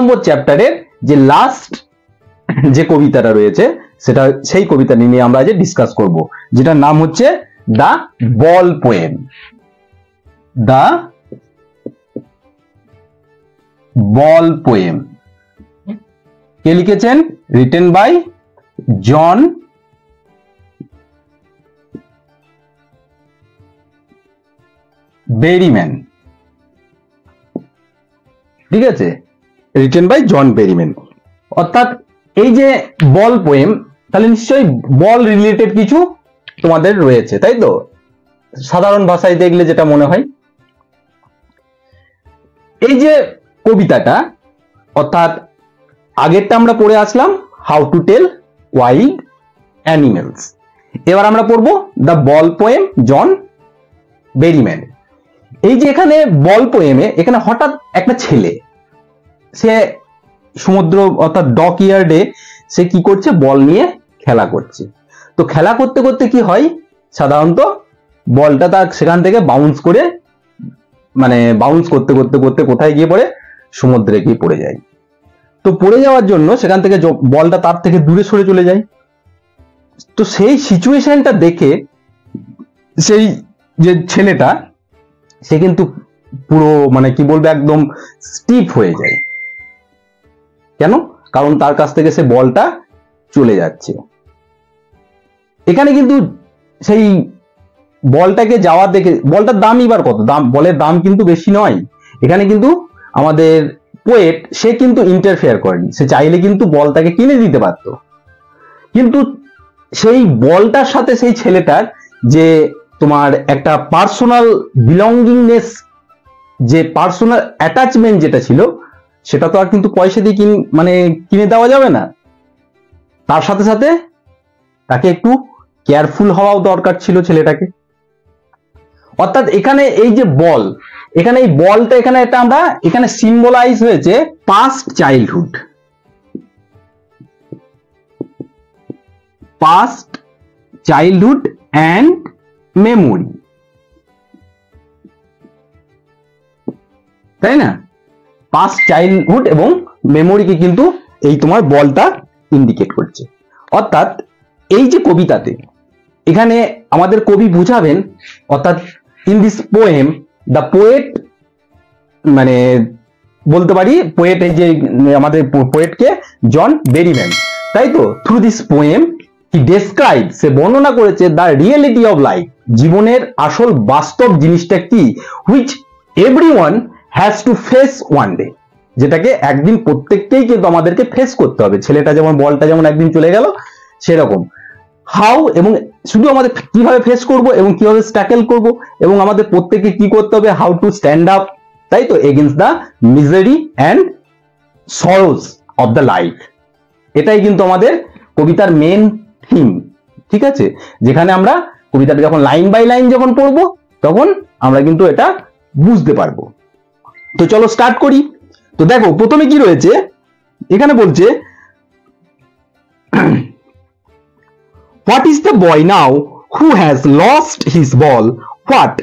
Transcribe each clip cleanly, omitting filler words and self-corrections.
নম্বর চ্যাপ্টারের যে লাস্ট যে কবিতাটা রয়েছে সেটা সেই কবিতা নিয়ে আমরা আজ ডিসকাস করব, যেটার নাম হচ্ছে the ball poem. The ball poem কে লিখেছেন? Written by John Berryman. ঠিক আছে, রিটেন বাই জন বেরিম্যান। অর্থাৎ এই যে বল পোয়েম, তাহলে নিশ্চয়ই বল রিলেটেড কিছু তোমাদের রয়েছে, তাই তো? সাধারণ ভাষায় দেখলে যেটা মনে হয়, এই যে কবিতাটা, অর্থাৎ আগেরটা আমরা পড়ে আসলাম how to tell wild animals, এবার আমরা পড়বো দ্য বল পোয়েম জন বেরিম্যান। এই যে এখানে বল পোয়েমে এখানে হঠাৎ একটা ছেলে, সে সমুদ্র অর্থাৎ ডক ইয়ার্ডে সে কি করছে? বল নিয়ে খেলা করছে। তো খেলা করতে করতে কি হয়, সাধারণত বলটা তার সেখান থেকে বাউন্স করে, মানে বাউন্স করতে করতে করতে কোথায় গিয়ে পড়ে? সমুদ্রে গিয়ে পড়ে যায়। তো পড়ে যাওয়ার জন্য সেখান থেকে বলটা তার থেকে দূরে সরে চলে যায়। তো সেই সিচুয়েশনটা দেখে সেই যে ছেলেটা, সে কিন্তু পুরো মানে কি বলবো, একদম স্টিফ হয়ে যায়। কেন? কারণ তার কাছ থেকে সে বলটা চলে যাচ্ছে। এখানে কিন্তু সেই বলটাকে যাওয়া দেখে, বলটার দাম এবার কত? দাম, বলের দাম কিন্তু বেশি নয়। এখানে কিন্তু আমাদের পোয়েট সে কিন্তু ইন্টারফেয়ার করেনি, সে চাইলে কিন্তু বলটাকে কিনে দিতে পারত। কিন্তু সেই বলটার সাথে সেই ছেলেটার যে তোমার একটা পার্সোনাল বিলঙ্গিংনেস, যে পার্সোনাল অ্যাটাচমেন্ট যেটা ছিল, সেটা তো আর কিন্তু পয়সা দিয়ে কিনে দেওয়া যাবে না। তার সাথে সাথে তাকে একটু কেয়ারফুল হওয়াও দরকার ছিল ছেলেটাকে। অর্থাৎ এখানে এই যে বল, এখানে এই বলটা এখানে এটা আমরা এখানে সিম্বলাইজ হয়েছে past childhood, past childhood and memory, তাই না? পাস্ট চাইল্ডহুড এবং মেমোরিকে কিন্তু এই তোমার বলটা ইন্ডিকেট করছে। অর্থাৎ এই যে কবিতাতে এখানে আমাদের কবি বুঝাবেন, অর্থাৎ in this poem the poet, মানে বলতে পারি পোয়েট, এই যে আমাদের পোয়েটকে জন বেরিম্যান, তাই তো? Through this poem he describe, সে বর্ণনা করেছে দ্য রিয়েলিটি অফ লাইফ, জীবনের আসল বাস্তব জিনিসটা কি, which everyone has to face one day, যেটাকে একদিন প্রত্যেককেই কিন্তু আমাদেরকে ফেস করতে হবে। ছেলেটা যেমন, বলটা যেমন একদিন চলে গেল, সেরকম হাউ, এবং শুধু আমাদের কিভাবে ফেস করব এবং কিভাবে স্ট্যাকেল করব, এবং আমাদের প্রত্যেককে কি করতে হবে, হাউ টু স্ট্যান্ড আপ, তাই তো, against the misery and sorrows of the life. এটাই কিন্তু আমাদের কবিতার মেন থিম। ঠিক আছে, যেখানে আমরা কবিতাটা যখন লাইন বাই লাইন যখন পড়বো, তখন আমরা কিন্তু এটা বুঝতে পারবো। তো চলো স্টার্ট করি। তো দেখো প্রথমে কি রয়েছে, এখানে বলছে what is the boy now who has lost his ball, what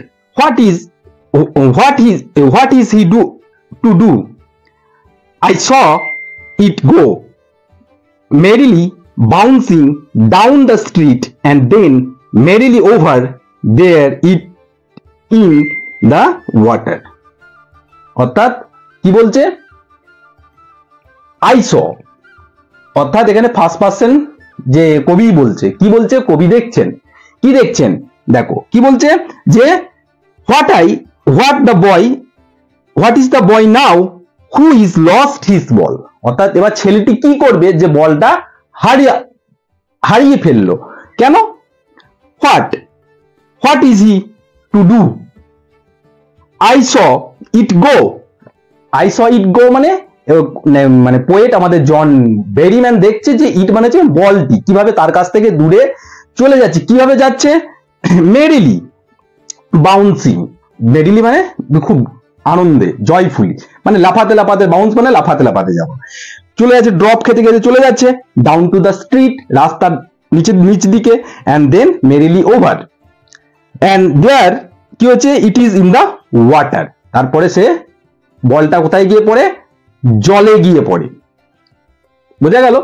is he to do? I saw it go merrily bouncing down the street and then merrily over there it in the water. অর্থাৎ কি বলছে? I saw, অর্থাৎ এখানে first person যে কবি বলছে, কি বলছে? কবি দেখছেন, কি দেখছেন? দেখো কি বলছে যে what is the boy now who is lost his ball, অর্থাৎ এবার ছেলেটি কি করবে যে বলটা হারিয়ে ফেললো। কেন? what is he to do? I saw it go মানে পোয়েট আমাদের জন বেরিম্যান দেখছে যে ইট মানে হচ্ছে বলটি কিভাবে তার কাছ থেকে দূরে চলে যাচ্ছে। কিভাবে যাচ্ছে? মেরিলি বাউন্সিং, মেরিলি মানে খুব আনন্দে, জয়ফুলি, মানে লাফাতে লাফাতে, বাউন্স মানে লাফাতে লাফাতে যাবো, চলে যাচ্ছে, ড্রপ খেতে খেতে চলে যাচ্ছে ডাউন টু দ্য স্ট্রিট, রাস্তার নিচ দিকে, and then merrily over, and there কি হচ্ছে? It is in the water, তারপরে সে বলটা কোথায় গিয়ে পড়ে? জলে গিয়ে পড়ে। বোঝা গেল?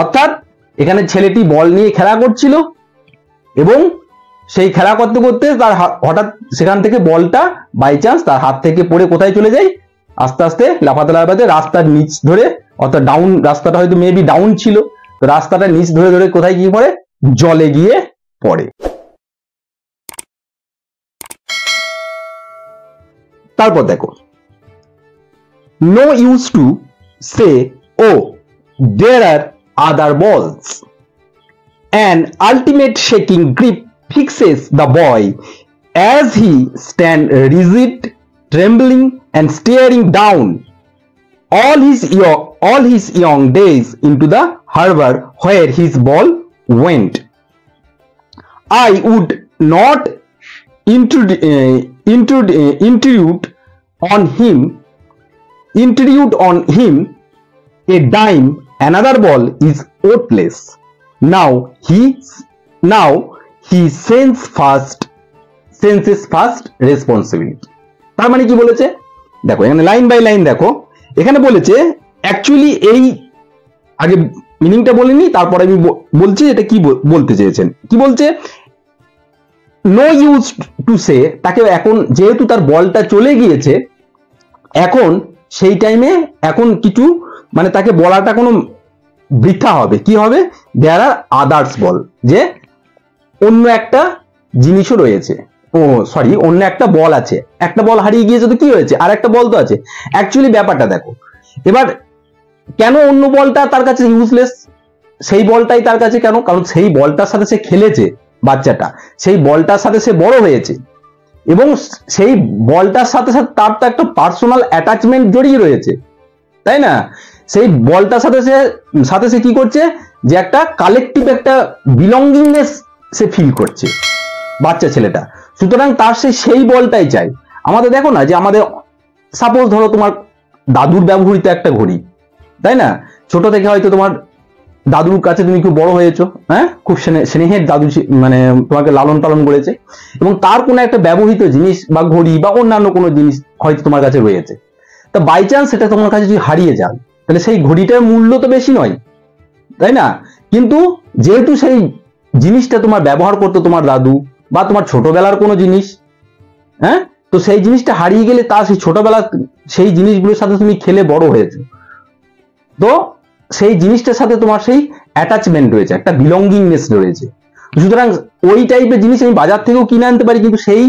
অর্থাৎ এখানে ছেলেটি বল নিয়ে খেলা করছিল এবং সেই খেলা করতে করতে তার হঠাৎ সেখান থেকে বলটা বাই চান্স তার হাত থেকে পড়ে কোথায় চলে যায়, আস্তে আস্তে লাফাতে লাফাতে রাস্তার নিচ ধরে, অর্থাৎ ডাউন, রাস্তাটা হয়তো মেবি ডাউন ছিল, তো রাস্তাটা নিচ ধরে ধরে কোথায় গিয়ে পড়ে, জলে গিয়ে পড়ে। তারপর দেখো, নো ইউজ টু সে ও দেয়ার আর আদার বলস, an ultimate shaking grip fixes the boy as he stands rigid, trembling and staring down all his young days into the harbor where his ball went. I would not intrude on him a dime, another ball is worthless. Now he senses first responsibility. তার মানে কি বলেছে দেখো, এখানে line by line দেখো। এখানে বলেছে actually, এই আগে মিনিংটা বলিনি, তারপরে আমি বলছি এটা কি বলতে চেয়েছেন। কি বলছে, নো ইউজ টু সে, তাকে এখন যেহেতু তার বলটা চলে গিয়েছে, এখন সেই টাইমে এখন কিছু মানে তাকে বলাটা কোনো বৃথা হবে। কি হবে, দেয়ার আর আদার্স বল, যে অন্য একটা জিনিসও রয়েছে, অন্য একটা বল আছে, একটা বল হারিয়ে গিয়েছে তো কি হয়েছে, আর একটা বল তো আছে। অ্যাকচুয়ালি ব্যাপারটা দেখো, এবার কেন অন্য বলটা তার কাছে ইউজলেস, সেই বলটাই তার কাছে কেন, কারণ সেই বলটার সাথে সে খেলেছে বাচ্চাটা, সেই বলটার সাথে সে বড় হয়েছে এবং সেই বলটার সাথে সাথে তার তো একটা পার্সোনাল অ্যাটাচমেন্ট জড়িয়ে রয়েছে, তাই না? সেই বলটার সাথে সে কি করছে, যে একটা কালেকটিভ একটা বিলঙ্গিংনেস সে ফিল করছে বাচ্চা ছেলেটা। সুতরাং তার সেই বলটাই চাই। আমাদের দেখো না, যে আমাদের সাপোজ ধরো তোমার দাদুর ব্যবহৃত একটা ঘড়ি, তাই না? ছোট থেকে হয়তো তোমার দাদুর কাছে তুমি খুব বড় হয়েছো, হ্যাঁ, খুব স্নেহের দাদু মানে তোমাকে লালন পালন করেছে, এবং তার কোনো একটা ব্যবহৃত জিনিস বা ঘড়ি বা অন্যান্য কোনো জিনিস হয়তো তোমার কাছে রয়েছে। তা বাই চান্স সেটা তোমার কাছে যদি হারিয়ে যায়, তাহলে সেই ঘড়িটার মূল্য তো বেশি নয়, তাই না? কিন্তু যেহেতু সেই জিনিসটা তোমার ব্যবহার করতো তোমার দাদু বা তোমার ছোটবেলার কোনো জিনিস, হ্যাঁ, তো সেই জিনিসটা হারিয়ে গেলে তার সেই ছোটবেলা সেই জিনিসগুলোর সাথে তুমি খেলে বড় হয়েছো, তো সেই জিনিসটার সাথে তোমার সেই অ্যাটাচমেন্ট রয়েছে, একটা বিলঙ্গিংনেস রয়েছে। সুতরাং ওই টাইপের জিনিস আমি বাজার থেকেও কিনে আনতে পারি, কিন্তু সেই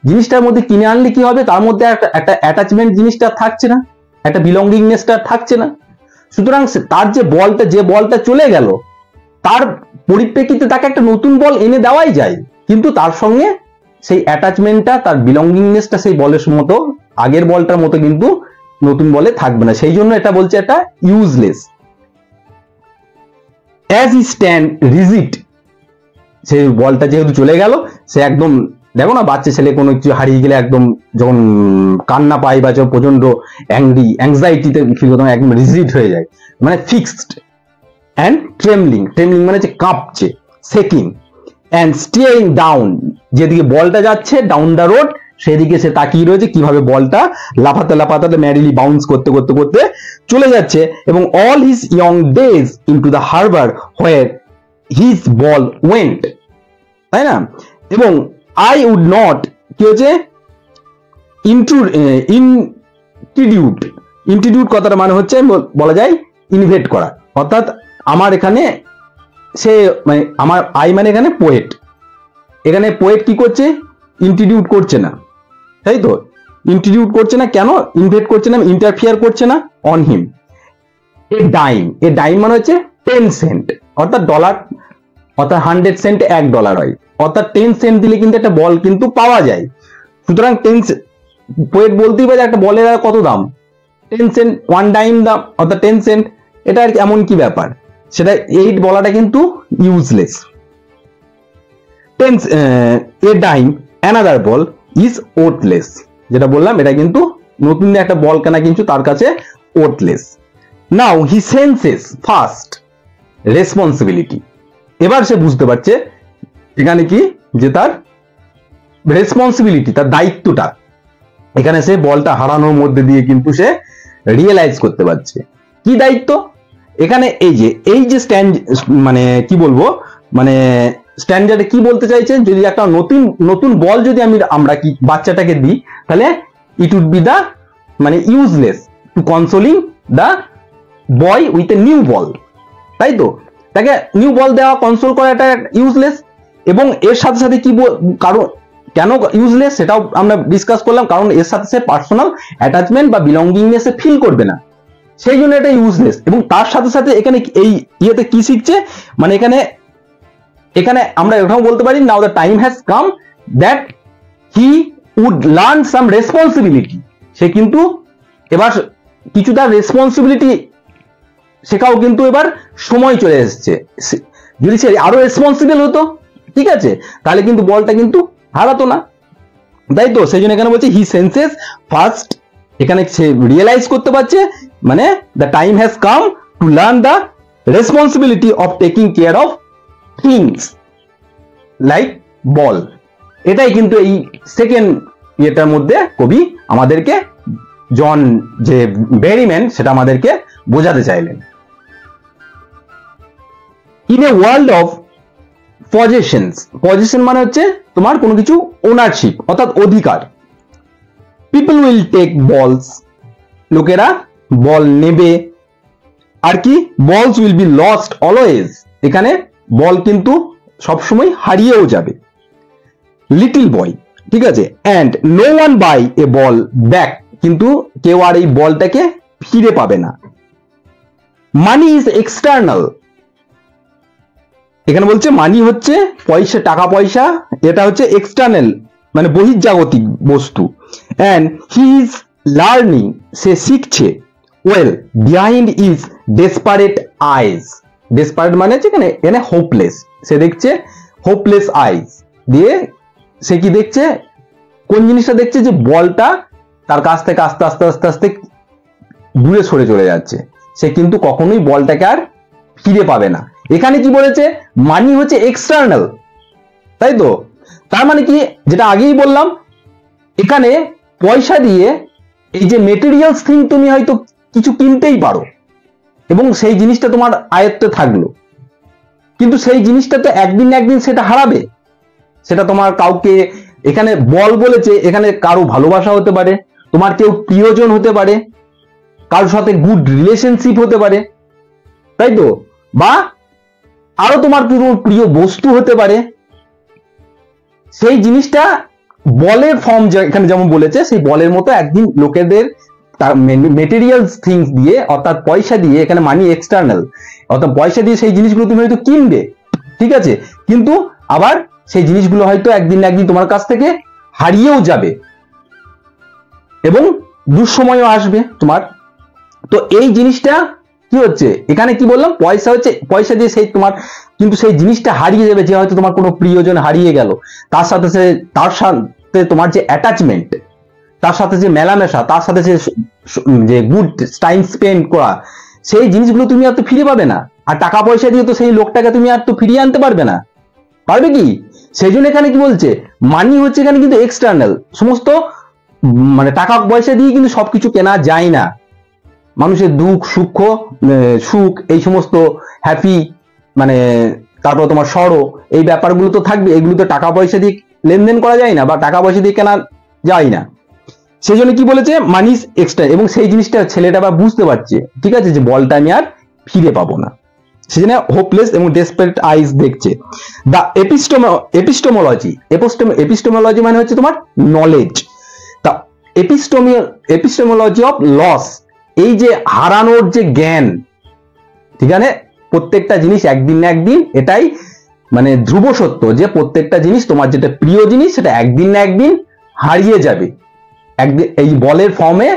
জিনিসটার মধ্যে কিনে আনলে কি হবে, তার মধ্যে একটা অ্যাটাচমেন্ট জিনিসটা থাকছে না, একটা বিলঙ্গিংনেসটা থাকছে না। সুতরাং তার যে বলটা চলে গেল, তার পরিপ্রেক্ষিতে তাকে একটা নতুন বল এনে দেওয়াই যায়, কিন্তু তার সঙ্গে সেই অ্যাটাচমেন্টটা, তার বিলঙ্গিংনেসটা সেই বলের মতো, আগের বলটার মতো কিন্তু নতুন বলে থাকবে না। সেই জন্য এটা বলছে এটা useless. As he stand rigid, সেই বলটা যেহেতু চলে গেল, সে একদম, দেখো না বাচ্চা ছেলে কোনো কিছু হারিয়ে গেলে একদম যখন কান্না পায় বা যখন প্রচন্ড অ্যাংজাইটিতে ফিল করতে, একদম রিজিড হয়ে যায়, মানে ফিক্সড। অ্যান্ড ট্রেমলিং মানে যে কাঁপছে, সেকিং। অ্যান্ড স্টিয়ারিং ডাউন, যেদিকে বলটা যাচ্ছে ডাউন দ্য রোড, সেদিকে সে তাকিয়ে রয়েছে কিভাবে বলটা লাফাতে লাফাতে ম্যারিলি বাউন্স করতে করতে করতে চলে যাচ্ছে, এবং all his young days into the harbour where his ball went, তাই না? এবং আই উড নট, কি হচ্ছে, ইন্ট্রিডিউট কথাটা মানে হচ্ছে বলা যায় ইনভেট করা, অর্থাৎ আমার এখানে সে মানে আমার আই মানে এখানে পোয়েট, এখানে পোয়েট কি করছে, ইন্ট্রিডিউট করছে না, তাই তো? ইন্ট্রিডিউট করছে না কেন, ইনভেট করছে না, ইন্টারফিয়ার করছে না অন হিম। এ ডাইম মানে হচ্ছে 10 সেন্ট, অর্থাৎ ডলার, অর্থাৎ 100 সেন্ট $1 হয়, অর্থাৎ 10 সেন্ট দিলে কিন্তু একটা বল কিন্তু পাওয়া যায়। সুতরাং পোয়েট বলতেই পারে একটা বলের আর কত দাম, 10 সেন্ট, 1 ডাইম দাম, অর্থাৎ 10 সেন্ট। এটা আর এমন কি ব্যাপার, সেটা 8 বলাটা কিন্তু useless. A dime another ball is worthless, যেটা বললাম এটা কিন্তু নতুন একটা বল কেনা কিন্তু তার কাছে ওর্থলেস। নাও হি সেন্সেস ফার্স্ট রেসপন্সিবিলিটি, এবার সে বুঝতে পারছে এখানে কি, যে তার রেসপন্সিবিলিটি, তার দায়িত্বটা, এখানে সে বলটা হারানোর মধ্যে দিয়ে কিন্তু সে রিয়েলাইজ করতে পারছে। কি দায়িত্ব এখানে? এই যে মানে কি বলবো, মানে স্ট্যান্ডার্ডে কি বলতে চাইছেন, যদি একটা নতুন বল যদি আমরা কি বাচ্চাটাকে দিই, তাহলে ইট উড বি দা মানে useless to consoling the boy with a new ball, তাই তো? তাকে নিউ বল দেওয়া, কনসোল করা এটা ইউজলেস। এবং এর সাথে সাথে কি কারণ কেন ইউজলেস সেটাও আমরা ডিসকাস করলাম, কারণ এর সাথে সে পার্সোনাল অ্যাটাচমেন্ট বা বিলঙ্গিংনেস ফিল করবে না, সেই জন্য এটা ইউজলেস। এবং তার সাথে সাথে এখানে এই ইয়েতে কি শিখছে, মানে এখানে আমরা এটাও বলতে পারি, now the time has come that he would learn some responsibility. সে কিন্তু এবার কিছু তার রেসপন্সিবিলিটি শেখাও কিন্তু এবার সময় চলে এসছে। যদি সে আরো রেসপন্সিবল হতো, ঠিক আছে, তাহলে কিন্তু বলটা কিন্তু হারাতো না, তাই তো? সেই জন্য এখানে বলছে হি সেন্সেস ফার্স্ট, এখানে সে রিয়েলাইজ করতে পারছে, মানে the time has come to learn the responsibility of taking care of things like বল। এটাই কিন্তু এই সেকেন্ড ইয়েটার মধ্যে কবি আমাদেরকে, জন যে বেরিম্যান, সেটা আমাদেরকে বোঝাতে চাইলেন। In a world of possession মানে হচ্ছে তোমার কোনো কিছু ওনারশিপ, অর্থাৎ অধিকার। পিপল উইল টেক বলস, লোকেরা বল নেবে। আর কি, বলস উইল বি লস্ট অলওয়েজ, এখানে বল কিন্তু সবসময় হারিয়েও যাবে। লিটল বয়, ঠিক আছে, and no one by a ball back, কিন্তু কেউ আর এই বলটাকে ফিরে পাবে না। মানি ইজ এক্সটার্নাল, এখানে বলছে মানি হচ্ছে পয়সা, টাকা পয়সা, এটা হচ্ছে এক্সটার্নাল মানে বহির্জাগতিক বস্তু। অ্যান্ড হি ইজ লার্নিং, সে শিখছে। Well behind is desperate eyes, desperate মানে হচ্ছে এখানে হোপলেস, সে দেখছে হোপলেস আইজ দিয়ে। সে কি দেখছে, কোন জিনিসটা দেখছে, যে বলটা তার কাছ থেকে আস্তে আস্তে আস্তে আস্তে দূরে সরে চলে যাচ্ছে, সে কিন্তু কখনোই বলটাকে আর ফিরে পাবে না। এখানে কি বলেছে, মানি হচ্ছে এক্সটার্নাল, তাই তো? তার মানে কি, যেটা আগেই বললাম, এখানে পয়সা দিয়ে এই যে মেটেরিয়ালস থিং তুমি হয়তো কিছু কিনতেই পারো এবং সেই জিনিসটা তোমার আয়ত্তে থাকলো, কিন্তু সেই জিনিসটা তো একদিন না একদিন সেটা হারাবে। সেটা তোমার কাউকে, এখানে বল বলেছে, এখানে কারো ভালোবাসা হতে পারে, তোমার কেউ প্রিয়জন হতে পারে, কারোর সাথে গুড রিলেশনশিপ হতে পারে, তাই তো? বা আরো তোমার প্রিয় বস্তু হতে পারে। সেই জিনিসটা বলের ফর্ম এখানে যেমন বলেছে, সেই বলের মতো একদিন লোকেদের মেটেরিয়ালস থিংস দিয়ে, অর্থাৎ পয়সা দিয়ে, এখানে মানি এক্সটার্নাল, অর্থাৎ পয়সা দিয়ে সেই জিনিসগুলো তুমি হয়তো কিনবে, ঠিক আছে, কিন্তু আবার সেই জিনিসগুলো হয়তো একদিন না একদিন তোমার কাছ থেকে হারিয়েও যাবে এবং দুঃসময়ও আসবে তোমার। তো এই জিনিসটা কি হচ্ছে, এখানে কি বললাম, পয়সা হচ্ছে, পয়সা দিয়ে সেই তোমার কিন্তু সেই জিনিসটা হারিয়ে যাবে, যে হয়তো তোমার কোনো প্রিয়জন হারিয়ে গেল, তার সাথে তোমার যে অ্যাটাচমেন্ট, তার সাথে যে মেলামেশা, তার সাথে যে গুড টাইম স্পেন্ড করা, সেই জিনিসগুলো তুমি আর তো ফিরে পাবে না। আর টাকা পয়সা দিয়ে তো সেই লোকটাকে তুমি আর তো ফিরিয়ে আনতে পারবে না, পারবে কি? সেই জন্য এখানে কি বলছে, মানি হচ্ছে এখানে কিন্তু এক্সটার্নাল, সমস্ত মানে টাকা পয়সা দিয়ে কিন্তু সবকিছু কেনা যায় না। মানুষের দুঃখ সুখ এই সমস্ত হ্যাপি, মানে তারপর তোমার সরো, এই ব্যাপারগুলো তো থাকবে, এগুলো তো টাকা পয়সা দিয়ে লেনদেন করা যায় না বা টাকা পয়সা দিয়ে কেনা যায় না। সেই জন্য কি বলেছে, মানি ইজ এক্সটার্নাল, এবং সেই জিনিসটা ছেলেটা বা বুঝতে পারছে, ঠিক আছে, যে বলটা আমি আর ফিরে পাবো না, সেজন্য হোপলেস এবং ডেসপারেট আইজ দেখছে। দ্য এপিস্টেমোলজি মানে হচ্ছে তোমার knowledge. The epistemology of loss, এই যে হারানোর যে জ্ঞান, ঠিক আছে, প্রত্যেকটা জিনিস একদিন না একদিন, এটাই মানে ধ্রুব সত্য, যে প্রত্যেকটা জিনিস, তোমার যেটা প্রিয় জিনিস, সেটা একদিন না একদিন হারিয়ে যাবে। একদিন এই বলের ফর্মে,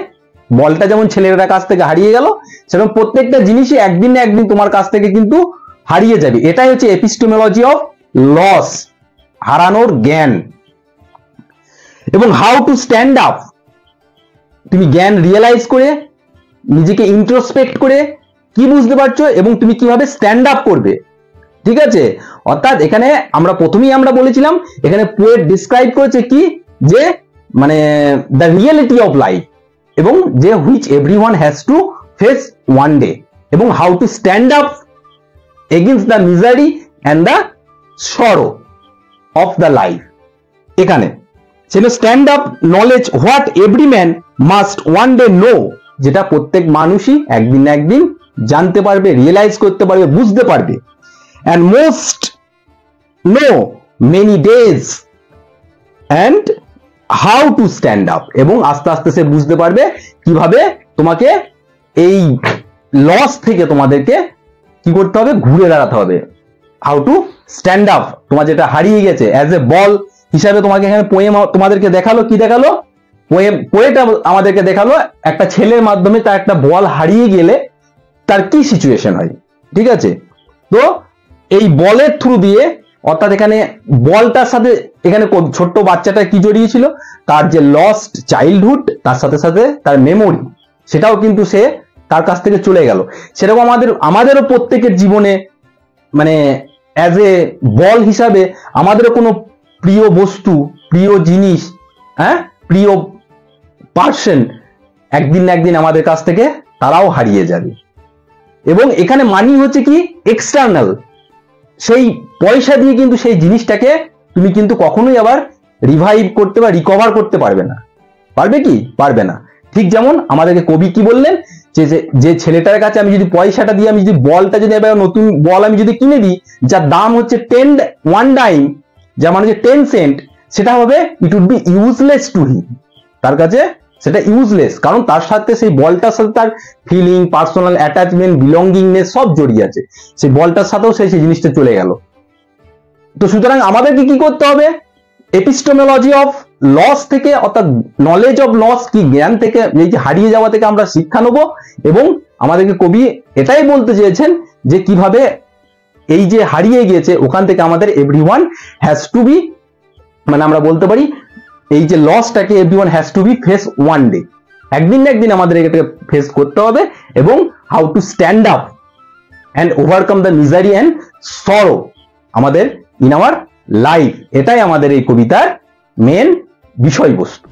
বলটা যেমন ছেলেরা কাছ থেকে হারিয়ে গেল, সেরকম প্রত্যেকটা জিনিসই একদিন না একদিন তোমার কাছ থেকে কিন্তু হারিয়ে যাবে। এটাই হচ্ছে এপিস্টেমোলজি অফ লস, হারানোর জ্ঞান। এবং হাউ টু স্ট্যান্ড আপ, তুমি জ্ঞান রিয়েলাইজ করে, নিজেকে ইন্ট্রোস্পেক্ট করে কি বুঝতে পারছো এবং তুমি কিভাবে স্ট্যান্ড আপ করবে, ঠিক আছে। অর্থাৎ এখানে প্রথমেই আমরা বলেছিলাম, এখানে পোয়েট ডিসক্রাইব করেছে কি, যে মানে দ্য রিয়েলিটি অফ লাইফ, এবং যে which everyone has to face one day, এবং how to stand up against the misery and the sorrow of the life. এখানে ছিল stand up knowledge what every man must one day know, যেটা প্রত্যেক মানুষই একদিন না একদিন জানতে পারবে, রিয়েলাইজ করতে পারবে, বুঝতে পারবে। And most know many days and how to stand up, এবং আস্তে আস্তে সে বুঝতে পারবে কিভাবে তোমাকে এই লস থেকে তোমাদেরকে কি করতে হবে, ঘুরে দাঁড়াতে হবে। হাউ টু স্ট্যান্ড আপ, তোমার যেটা হারিয়ে গেছে অ্যাজ এ বল হিসাবে তোমাকে এখানে পোয়েম তোমাদেরকে দেখালো। কি দেখালো? পোয়েটা আমাদেরকে দেখালো একটা ছেলের মাধ্যমে তার একটা বল হারিয়ে গেলে তার কি সিচুয়েশন হয়। ঠিক আছে, তো এই বলের থ্রু দিয়ে, অর্থাৎ এখানে বলটার সাথে এখানে ছোট্ট বাচ্চাটা কি জড়িয়ে ছিল, তার যে লস্ট চাইল্ডহুড, তার সাথে সাথে তার মেমোরি, সেটাও কিন্তু সে তার কাছ থেকে চলে গেল। সেরকম আমাদেরও প্রত্যেকের জীবনে মানে অ্যাজ এ বল হিসাবে আমাদেরও কোনো প্রিয় বস্তু, প্রিয় জিনিস, হ্যাঁ, প্রিয় পার্সন একদিন না একদিন আমাদের কাছ থেকে তারাও হারিয়ে যাবে। এবং এখানে মানি হচ্ছে কি এক্সটার্নাল, সেই পয়সা দিয়ে কিন্তু সেই জিনিসটাকে তুমি কিন্তু কখনোই আবার রিভাইভ করতে বা রিকভার করতে পারবে না। পারবে কি? পারবে না। ঠিক যেমন আমাদেরকে কবি কি বললেন, যে ছেলেটার কাছে আমি যদি পয়সাটা দিয়ে, আমি যদি বলটা যদি এবার নতুন বল আমি যদি কিনে দিই, যার দাম হচ্ছে 1 ডাইম, যার মানে হচ্ছে 10 সেন্ট, সেটা হবে it would be useless to him, তার কাছে সেটা ইউজলেস, কারণ তার সাথে সেই বলটার সাথে তার ফিলিং, পার্সোনাল অ্যাটাচমেন্ট, বিলঙ্গিংনেস সব জড়িয়ে আছে, সেই বলটার সাথেও সেই জিনিসটা চলে গেল। তো সুতরাং আমাদেরকে কি করতে হবে, এপিস্টেমোলজি অফ লস থেকে, অর্থাৎ নলেজ অফ লস কি জ্ঞান থেকে, এই যে হারিয়ে যাওয়া থেকে আমরা শিক্ষা নেব। এবং আমাদেরকে কবি এটাই বলতে চেয়েছেন যে কিভাবে এই যে হারিয়ে গিয়েছে ওখান থেকে আমাদের এভরিওয়ান হ্যাজ টু বি, মানে আমরা বলতে পারি এই যে লসটাকে everyone has to be face one day, একদিন না একদিন আমাদের এটাকে ফেস করতে হবে। এবং how to stand up and overcome the misery and sorrow আমাদের ইন আওয়ার লাইফ, এটাই আমাদের এই কবিতার মেন বিষয়বস্তু।